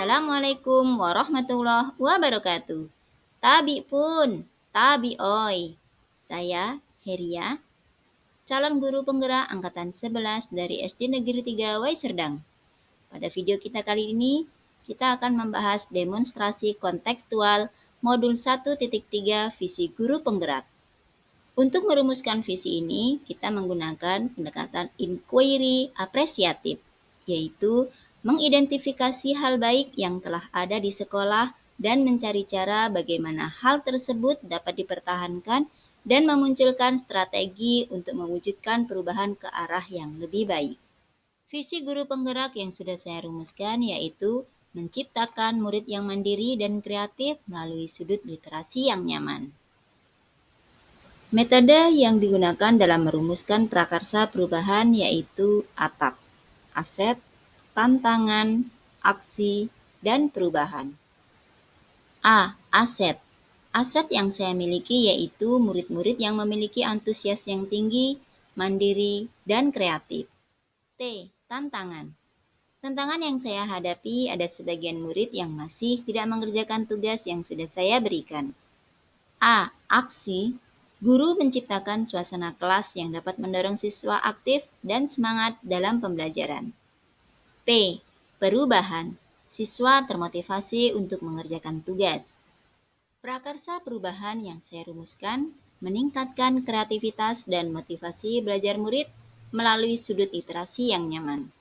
Assalamualaikum warahmatullahi wabarakatuh. Tabi pun, tabi oi. Saya Heria, calon guru penggerak angkatan 11 dari SD Negeri 3 Waiserdang. Pada video kita kali ini, kita akan membahas demonstrasi kontekstual modul 1.3 visi guru penggerak. Untuk merumuskan visi ini, kita menggunakan pendekatan inquiry apresiatif, yaitu mengidentifikasi hal baik yang telah ada di sekolah dan mencari cara bagaimana hal tersebut dapat dipertahankan dan memunculkan strategi untuk mewujudkan perubahan ke arah yang lebih baik. Visi guru penggerak yang sudah saya rumuskan yaitu menciptakan murid yang mandiri dan kreatif melalui sudut literasi yang nyaman. Metode yang digunakan dalam merumuskan prakarsa perubahan yaitu ATAP, aset, tantangan, aksi, dan perubahan. A. Aset. Aset yang saya miliki yaitu murid-murid yang memiliki antusias yang tinggi, mandiri, dan kreatif. T. Tantangan. Tantangan yang saya hadapi ada sebagian murid yang masih tidak mengerjakan tugas yang sudah saya berikan. A. Aksi. Guru menciptakan suasana kelas yang dapat mendorong siswa aktif dan semangat dalam pembelajaran. P. Perubahan. Siswa termotivasi untuk mengerjakan tugas. Prakarsa perubahan yang saya rumuskan meningkatkan kreativitas dan motivasi belajar murid melalui sudut literasi yang nyaman.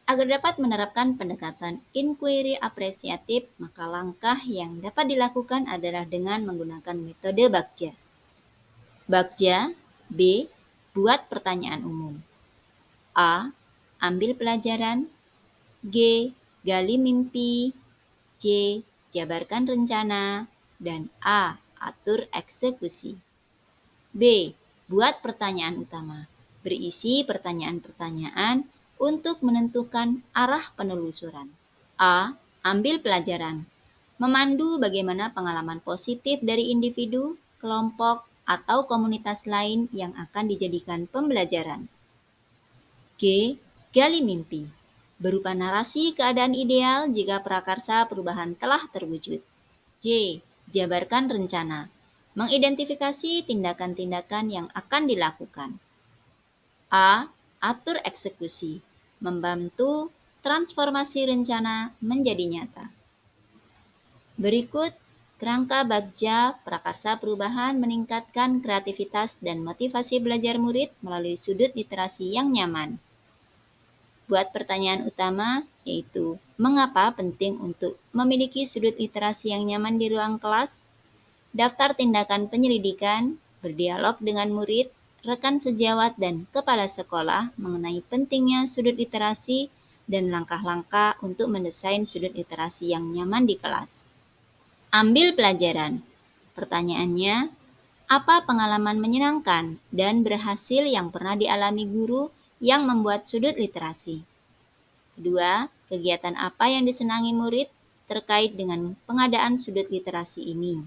Agar dapat menerapkan pendekatan inquiry apresiatif, maka langkah yang dapat dilakukan adalah dengan menggunakan metode Bagja. Bagja, B. Buat pertanyaan umum. A. Ambil pelajaran. G. Gali mimpi. C. Jabarkan rencana. Dan A. Atur eksekusi. B. Buat pertanyaan utama. Berisi pertanyaan-pertanyaan untuk menentukan arah penelusuran. A. Ambil pelajaran. Memandu bagaimana pengalaman positif dari individu, kelompok, atau komunitas lain yang akan dijadikan pembelajaran. G. Gali mimpi. Berupa narasi keadaan ideal jika prakarsa perubahan telah terwujud. J. Jabarkan rencana. Mengidentifikasi tindakan-tindakan yang akan dilakukan. A. Atur eksekusi. Membantu transformasi rencana menjadi nyata. Berikut kerangka Bagja prakarsa perubahan meningkatkan kreativitas dan motivasi belajar murid melalui sudut literasi yang nyaman. Buat pertanyaan utama yaitu mengapa penting untuk memiliki sudut literasi yang nyaman di ruang kelas? Daftar tindakan penyelidikan, berdialog dengan murid, rekan sejawat, dan kepala sekolah mengenai pentingnya sudut literasi dan langkah-langkah untuk mendesain sudut literasi yang nyaman di kelas. Ambil pelajaran. Pertanyaannya, apa pengalaman menyenangkan dan berhasil yang pernah dialami guru yang membuat sudut literasi? Kedua, kegiatan apa yang disenangi murid terkait dengan pengadaan sudut literasi ini?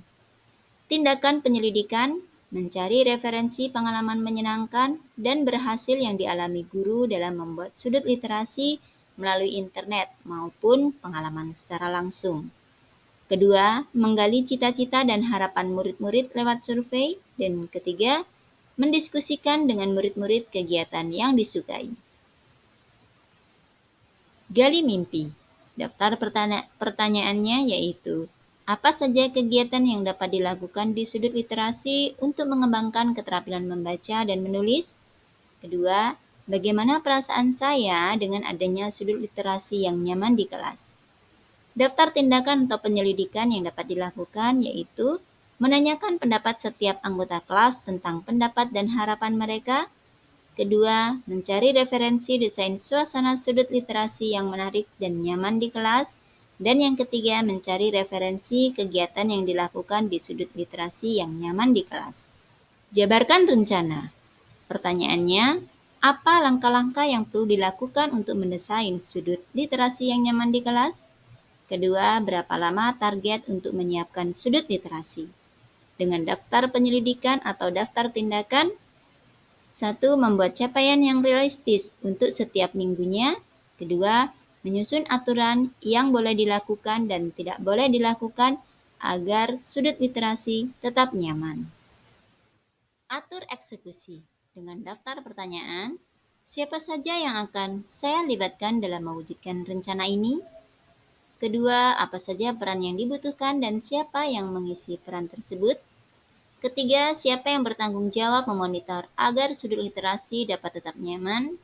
Tindakan penyelidikan, mencari referensi pengalaman menyenangkan dan berhasil yang dialami guru dalam membuat sudut literasi melalui internet maupun pengalaman secara langsung. Kedua, menggali cita-cita dan harapan murid-murid lewat survei. Dan ketiga, mendiskusikan dengan murid-murid kegiatan yang disukai. Gali mimpi. Daftar pertanyaannya yaitu, apa saja kegiatan yang dapat dilakukan di sudut literasi untuk mengembangkan keterampilan membaca dan menulis? Kedua, bagaimana perasaan saya dengan adanya sudut literasi yang nyaman di kelas? Daftar tindakan atau penyelidikan yang dapat dilakukan yaitu menanyakan pendapat setiap anggota kelas tentang pendapat dan harapan mereka. Kedua, mencari referensi desain suasana sudut literasi yang menarik dan nyaman di kelas. Dan yang ketiga, mencari referensi kegiatan yang dilakukan di sudut literasi yang nyaman di kelas. Jabarkan rencana. Pertanyaannya, apa langkah-langkah yang perlu dilakukan untuk mendesain sudut literasi yang nyaman di kelas? Kedua, berapa lama target untuk menyiapkan sudut literasi? Dengan daftar penyelidikan atau daftar tindakan. 1. Membuat capaian yang realistis untuk setiap minggunya. Kedua, Menyusun aturan yang boleh dilakukan dan tidak boleh dilakukan agar sudut literasi tetap nyaman. Atur eksekusi dengan daftar pertanyaan. Siapa saja yang akan saya libatkan dalam mewujudkan rencana ini? Kedua, apa saja peran yang dibutuhkan dan siapa yang mengisi peran tersebut? Ketiga, siapa yang bertanggung jawab memonitor agar sudut literasi dapat tetap nyaman?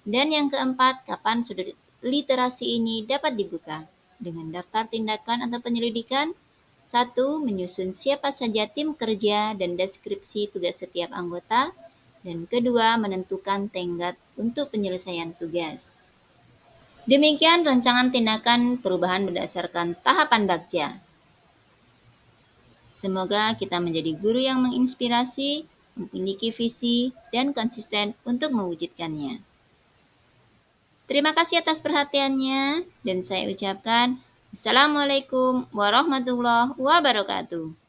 Dan yang keempat, kapan sudut literasi ini dapat dibuka? Dengan daftar tindakan atau penyelidikan. 1. Menyusun siapa saja tim kerja dan deskripsi tugas setiap anggota. Dan kedua, menentukan tenggat untuk penyelesaian tugas. Demikian rancangan tindakan perubahan berdasarkan tahapan Bagja. Semoga kita menjadi guru yang menginspirasi, memiliki visi, dan konsisten untuk mewujudkannya. Terima kasih atas perhatiannya, dan saya ucapkan Assalamualaikum warahmatullahi wabarakatuh.